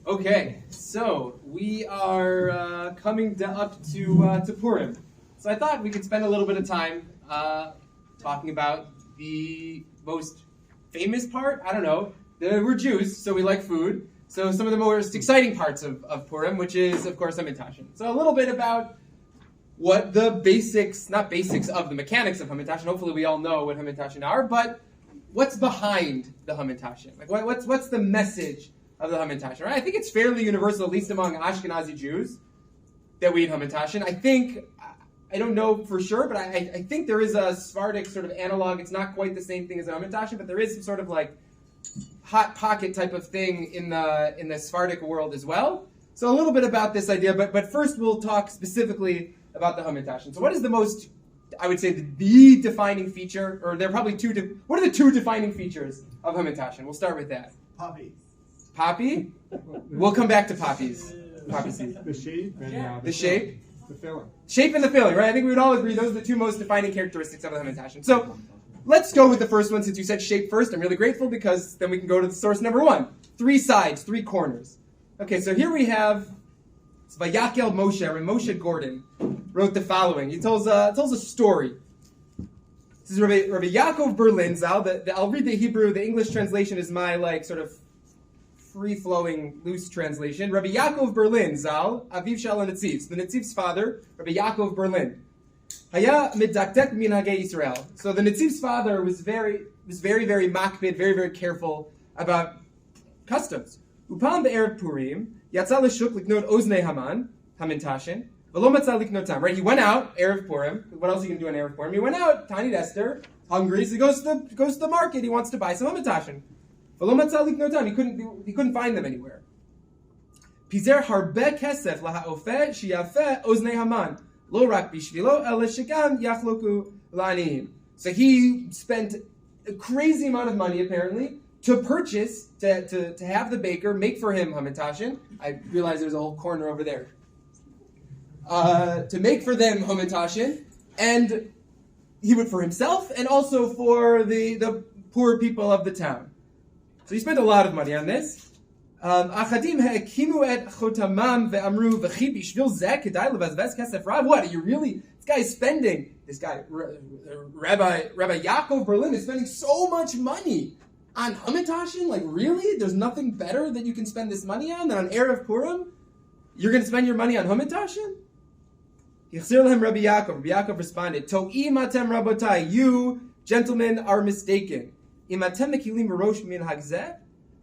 Okay, so we are coming up to Purim. So I thought we could spend a little bit of time talking about the most famous part. I don't know. We're Jews, so we like food. So some of the most exciting parts of Purim, which is, of course, Hamantashen. So a little bit about what the basics, not basics of the mechanics of Hamantashen. Hopefully we all know what Hamantashen are, but what's behind the Hamantashen? Like what's the message of the Hamantashen? Right? I think it's fairly universal, at least among Ashkenazi Jews, that we eat Hamantashen. I don't know for sure, but I think there is a Sephardic sort of analog. It's not quite the same thing as a Hamantashen, but there is some sort of like hot pocket type of thing in the Sephardic world as well. So a little bit about this idea, but first we'll talk specifically about the Hamantashen. So what is the most, I would say, the defining feature, or there are probably two, what are the two defining features of Hamantashen? We'll start with that. Poppy? We'll come back to poppies. Poppy seed. The shape and the shape? The filling. Shape and the filling, right? I think we would all agree those are the two most defining characteristics of the Hamantashen. So let's go with the first one. Since you said shape first, I'm really grateful because then we can go to the source number one. 3 sides, 3 corners. Okay, so here we have Vayakel Moshe, or Moshe Gordon, wrote the following. He tells a story. This is Rabbi Yaakov Berlin Zal. I'll read the Hebrew. The English translation is my sort of free-flowing, loose translation. Rabbi Yaakov Berlin Zal, Aviv Shal HaNetzivs. The Netziv's father, Rabbi Yaakov Berlin. Haya midaktek minhagei Yisrael. So the Netziv's father was very, very makpid, very, very careful about customs. Upam be'erev Purim, yatsa l'shuk liknot oznei Haman, Hamantashen, v'lo matza liknotam. Right, he went out, erev Purim. What else are you going to do on erev Purim? He went out, Tani Esther, hungry, so he goes to the market. He wants to buy some Hamantashen. V'lo matza liknotam. He couldn't find them anywhere. Pizer harbe kesef laha'ofeh sheyafeh oznei Haman. Lo rak bishvilo el shekam yachloku la'aniyim. So he spent a crazy amount of money, apparently, to purchase, to have the baker make for him Hamantashen. I realize there's a whole corner over there. To make for them Hamantashen, and he would for himself, and also for the poor people of the town. So he spent a lot of money on this. Achadim ha'ekimu et chotamam ve'amru v'chi bishvil zeh kedai levazvez kesef rav. What, are you really, this guy is spending, Rabbi Yaakov Berlin is spending so much money on Hamantashen? Like, really? There's nothing better that you can spend this money on than on Erev Purim? You're going to spend your money on Hamantashen? Yichzir lehem Rabbi Yaakov. Rabbi Yaakov responded, To'im atem rabotai, you gentlemen are mistaken. Imatem mekilim barosh min hagzeh,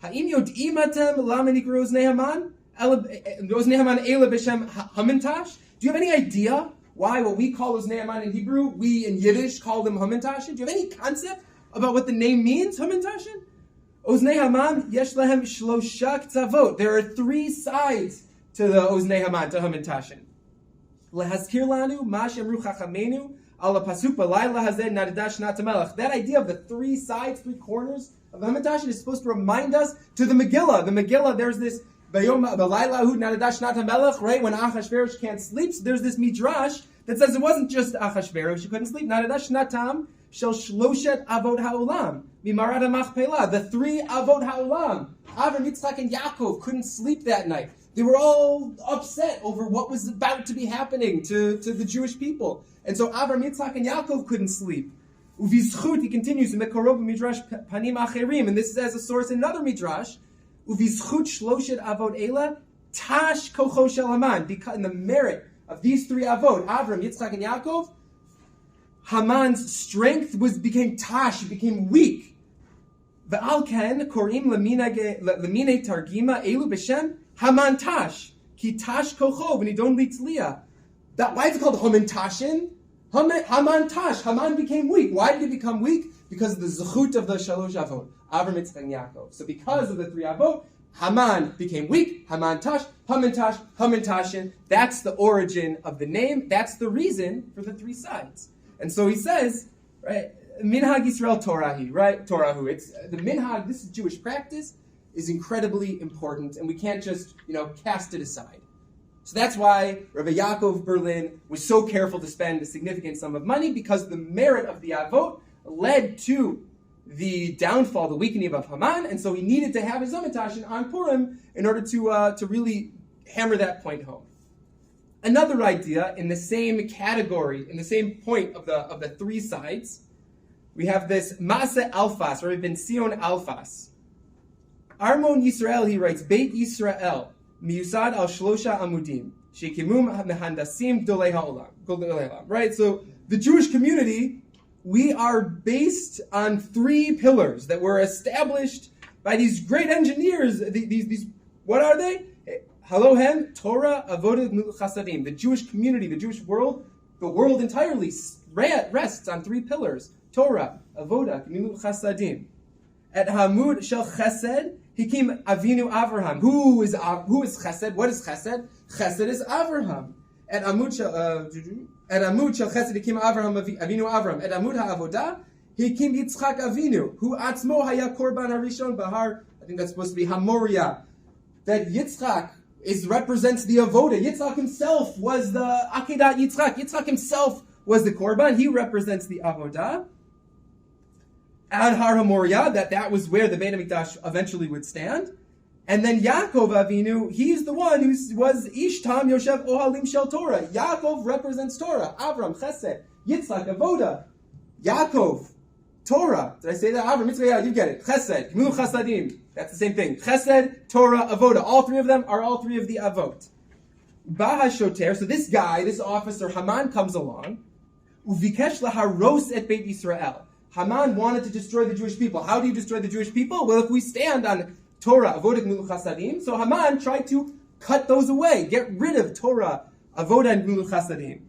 ha'im yod'im atem lama nikro oznei Haman? Oznei Haman ele b'shem Hamantash? Do you have any idea why what we call oznei Haman in Hebrew, we in Yiddish call them Hamantashen? Do you have any concept about what the name means, Hamantashen? Oznei Haman, yesh lehem shlosha k'tzavot. There are 3 sides to the Oznei Haman, to Hamantashen. Lehazkir lanu, ma shemru chachamenu, ala pasuk b'layla hazeh nadash natamelech. That idea of the 3 sides, 3 corners of Hamantashen is supposed to remind us to the Megillah. The Megillah, there's this, b'layla hu nadash natamelech, right, when Achashverosh can't sleep, so there's this Midrash that says it wasn't just Achashverosh who couldn't sleep, nadash natam, Shel Shloshet Avot Ha'olam, Mimarad HaMachpelah, the 3 Avot Ha'olam, Avram, Yitzchak, and Yaakov couldn't sleep that night. They were all upset over what was about to be happening to the Jewish people. And so Avram, Yitzchak, and Yaakov couldn't sleep. Uvizchut, he continues, in the Korov Midrash Panim Acherim, and this is as a source in another Midrash, Uvizchut Shloshet Avot Eila, Tash Kocho Shel Haman, because in the merit of these 3 Avot, Avram, Yitzchak, and Yaakov, Haman's strength became tash, it became weak. Ve'alken korim lemine targima elu b'shem Haman tash ki tash kochov v'nidon litzliya. Why is it called Hamantashen? Haman tash. Haman became weak. Why did he become weak? Because of the zechut of the shalosh avot, Avram, Yitzchak, and Yaakov. So because of the 3 avot, Haman became weak. Haman tash, Hamantashen. That's the origin of the name. That's the reason for the 3 sides. And so he says, right, Minhag Yisrael Torahi, right, Torahu. It's the Minhag, this is Jewish practice, is incredibly important, and we can't just, cast it aside. So that's why Rabbi Yaakov Berlin was so careful to spend a significant sum of money, because the merit of the Avot led to the downfall, the weakening of Haman, and so he needed to have his Hamantashen on Purim in order to really hammer that point home. Another idea in the same category, in the same point of the three sides, we have this Masa Alfas, Rabbi Ben Sion Alfas. Armon Yisrael, he writes, Beit Yisrael, Miyusad al Shlosha Amudim, Shekimum Mehandasim Gdolei Ha'olam. Right? So the Jewish community, we are based on three pillars that were established by these great engineers. These what are they? Halohem, Torah, Avodah, Gemilut Chasadim. The Jewish community, the Jewish world, the world entirely rests on three pillars. Torah, Avodah, Gemilut Chasadim. At Hamud Shel Chesed, he came Avinu Avraham. Who is Chesed? What is Chesed? Chesed is Avraham. At Amud Shel Chesed, he came Avraham, Avinu Avraham. At Amud HaAvodah, he came Yitzchak Avinu, who Atzmo Haya Korban Harishon Bahar. I think that's supposed to be Hamoria. That Yitzchak represents the Avodah. Yitzchak himself was the Akedat Yitzchak. Yitzchak himself was the Korban. He represents the Avodah. Ad Har HaMoriah, that was where the Beit HaMikdash eventually would stand. And then Yaakov Avinu, he's the one who was Ishtam Yoshev Ohalim Shel Torah. Yaakov represents Torah. Avram, Chesed, Yitzchak, Avodah. Yaakov, Torah. Did I say that? Avram, Mitzvah, yeah, you get it. Chesed, Gemilut Chasadim. That's the same thing. Chesed, Torah, Avodah. All three of them are all three of the Avot. Baha Shoter, so this guy, this officer, Haman, comes along. Uvikesh laharos et Beit Yisrael. Haman wanted to destroy the Jewish people. How do you destroy the Jewish people? Well, if we stand on Torah, Avodah, Gemilut Chasadim, so Haman tried to cut those away, get rid of Torah, Avodah, and Gemilut Chasadim.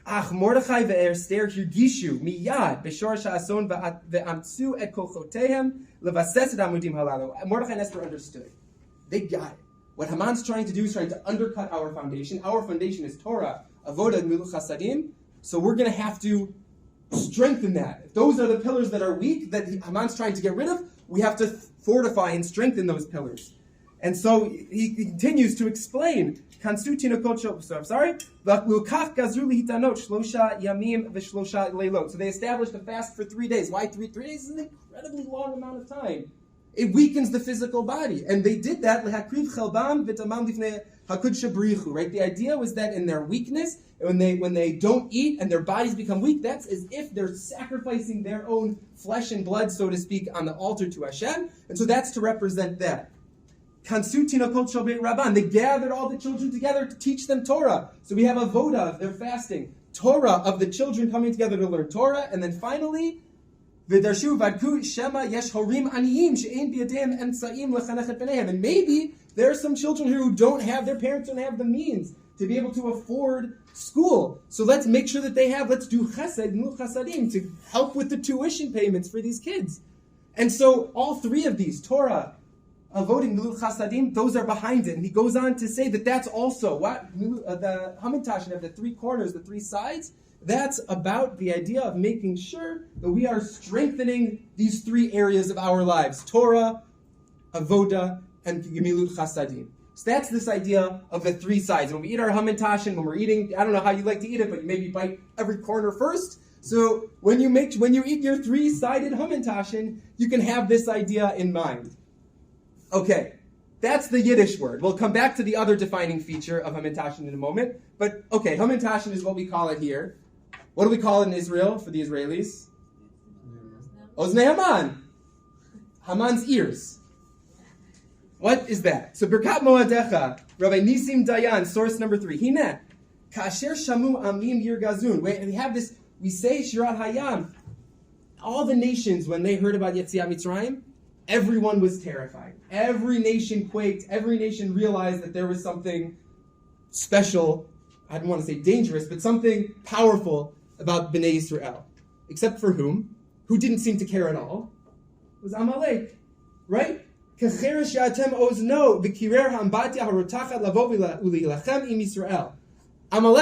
Ach Mordechai ve'Esther hirgishu miyad b'shorosh ha'ason ve'amtzu et kochotehem levases et amudim halalu. Mordechai and Esther understood. They got it. What Haman's trying to do is trying to undercut our foundation. Our foundation is Torah, Avodah, and Gemilut Chasadim. So we're going to have to strengthen that. If those are the pillars that are weak, that Haman's trying to get rid of, we have to fortify and strengthen those pillars. And so he continues to explain. So they established a fast for 3 days. Why 3 days? Is an incredibly long amount of time. It weakens the physical body. And they did that. Right? The idea was that in their weakness, when they don't eat and their bodies become weak, that's as if they're sacrificing their own flesh and blood, so to speak, on the altar to Hashem. And so that's to represent that. They gathered all the children together to teach them Torah. So we have Avodah, they're fasting. Torah, of the children coming together to learn Torah. And then finally, and maybe there are some children here who their parents don't have the means to be able to afford school. So let's make sure that let's do chesed, Gemilut Chasadim, to help with the tuition payments for these kids. And so all three of these, Torah, Avodah, Gemilut Chasadim, those are behind it. And he goes on to say that that's also what the Hamantashen of the three corners, the three sides, that's about the idea of making sure that we are strengthening these three areas of our lives, Torah, Avodah, and Gemilut Chasadim. So that's this idea of the three sides. When we eat our Hamantashen, when we're eating, I don't know how you like to eat it, but you maybe bite every corner first. So when you eat your three-sided Hamantashen, you can have this idea in mind. Okay, that's the Yiddish word. We'll come back to the other defining feature of Hamantashen in a moment. But okay, Hamantashen is what we call it here. What do we call it in Israel for the Israelis? Oznei Haman. Haman's ears. What is that? So Birkat Moadecha, Rabbi Nisim Dayan, source number 3. Hine, Kasher Shamu Amim Yirgazun. We have this, we say Shirat Hayam. All the nations, when they heard about Yetziat Mitzrayim, everyone was terrified. Every nation quaked. Every nation realized that there was something special, I don't want to say dangerous, but something powerful about Bnei Yisrael. Except for whom? Who didn't seem to care at all? It was Amalek. Right? Amalek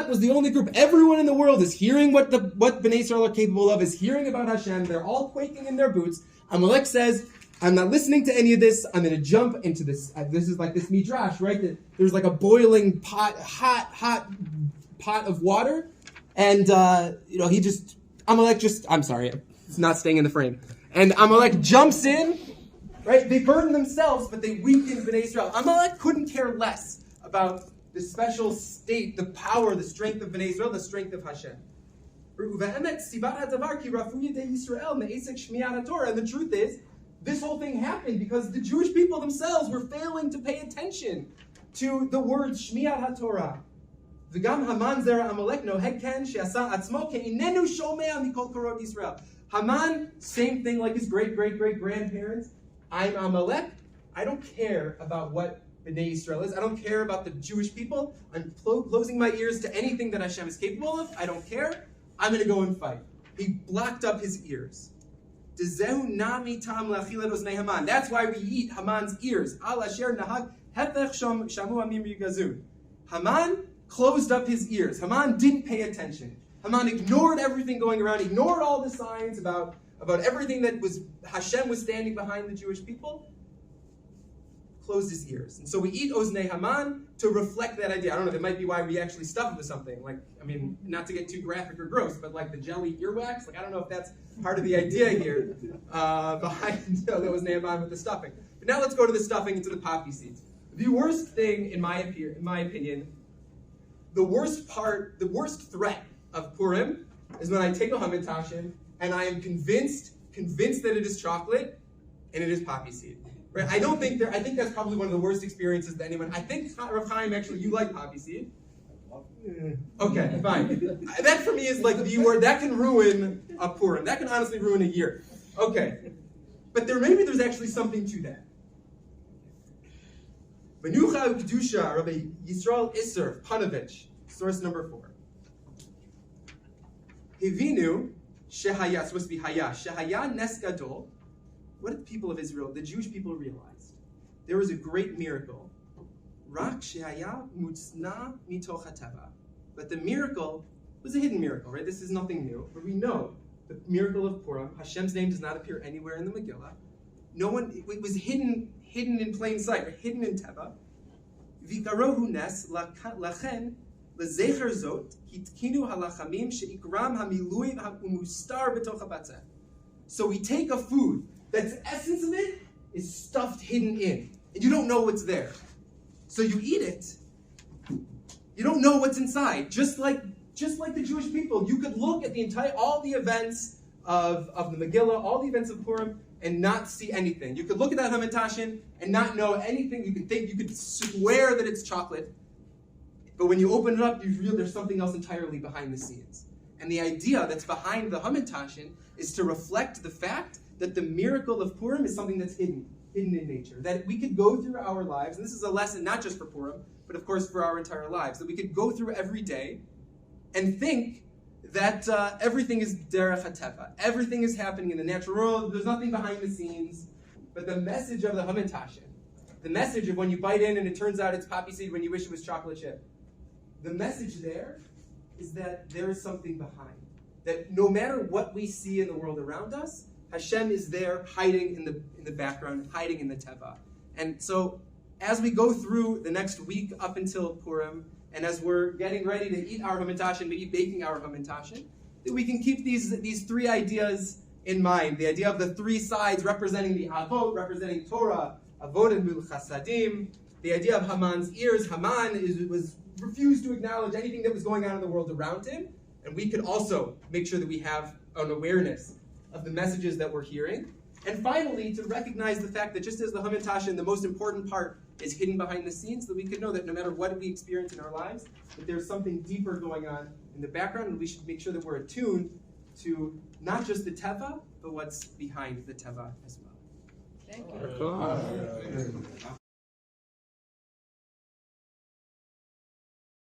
was the only group. Everyone in the world is hearing what Bnei Yisrael are capable of, is hearing about Hashem. They're all quaking in their boots. Amalek says, I'm not listening to any of this. I'm going to jump into this. This is like this Midrash, right? There's like a boiling pot, hot pot of water. And, I'm sorry, it's not staying in the frame. And Amalek jumps in, right? They burden themselves, but they weaken Bnei Israel. Amalek couldn't care less about the special state, the power, the strength of Bnei Israel, the strength of Hashem. And the truth is, this whole thing happened because the Jewish people themselves were failing to pay attention to the words Shmiat HaTorah. V'gam Haman zera Amalek noheg ken she'asa atzmo ke'inenu shomea mikol korot Yisrael. Haman, same thing like his great-great-great-grandparents. I'm Amalek. I don't care about what Bnei Israel is. I don't care about the Jewish people. I'm closing my ears to anything that Hashem is capable of. I don't care. I'm going to go and fight. He blocked up his ears. That's why we eat Haman's ears. Haman closed up his ears. Haman didn't pay attention. Haman ignored everything going around, ignored all the signs about everything that was Hashem was standing behind the Jewish people, closed his ears. And so we eat Oznei Haman to reflect that idea. I don't know, that might be why we actually stuff it with something. Like, I mean, not to get too graphic or gross, but like the jelly earwax, like I don't know if that's part of the idea here behind the Oznei Haman with the stuffing. But now let's go to the stuffing and to the poppy seeds. The worst thing, in my opinion, the worst threat of Purim is when I take a hamantashen and I am convinced that it is chocolate and it is poppy seed. Right? I think that's probably one of the worst experiences that anyone. I think Rav Chaim, actually, you like poppy seed. Okay, fine. That for me is like the word that can ruin a Purim. That can honestly ruin a year. Okay, but there's actually something to that. Menucha Kedusha, Rabbi Yisrael Isser Panovich, source number 4. Hivinu Shehaya, supposed to be Haya. Shehaya Nes Gadol. What did the people of Israel, the Jewish people, realize? There was a great miracle. Rak Shehaya Mutzna Mitoch HaTeva. But the miracle was a hidden miracle, right? This is nothing new. But we know the miracle of Purim. Hashem's name does not appear anywhere in the Megillah. It was hidden in plain sight, or hidden in Teva. Vikarohu nes lachen lezecher zot hitkinu halachamim sheikram hamilui umustar betoch habatzeh. So we take a food that's the essence of it is stuffed hidden in, and you don't know what's there. So you eat it. You don't know what's inside. Just like the Jewish people, you could look at all the events of the Megillah, all the events of Purim, and not see anything. You could look at that hamantashen and not know anything. You could swear that it's chocolate, but when you open it up, you realize there's something else entirely behind the scenes. And the idea that's behind the hamantashen is to reflect the fact that the miracle of Purim is something that's hidden in nature. That we could go through our lives, and this is a lesson not just for Purim, but of course for our entire lives, that we could go through every day and think that everything is derech hateva. Everything is happening in the natural world. There's nothing behind the scenes. But the message of the hamantashen, the message of when you bite in and it turns out it's poppy seed when you wish it was chocolate chip, the message there is that there is something behind. That no matter what we see in the world around us, Hashem is there hiding in the background, hiding in the teva. And so as we go through the next week up until Purim, and as we're getting ready to eat our hamantashen, maybe baking our hamantashen, that we can keep these three ideas in mind. The idea of the three sides representing the avot, representing Torah, avot and mil chasadim. The idea of Haman's ears. Haman was refused to acknowledge anything that was going on in the world around him. And we could also make sure that we have an awareness of the messages that we're hearing. And finally, to recognize the fact that just as the hamantashen, the most important part is hidden behind the scenes, that we could know that no matter what we experience in our lives, that there's something deeper going on in the background, and we should make sure that we're attuned to not just the teva, but what's behind the teva as well. Thank you.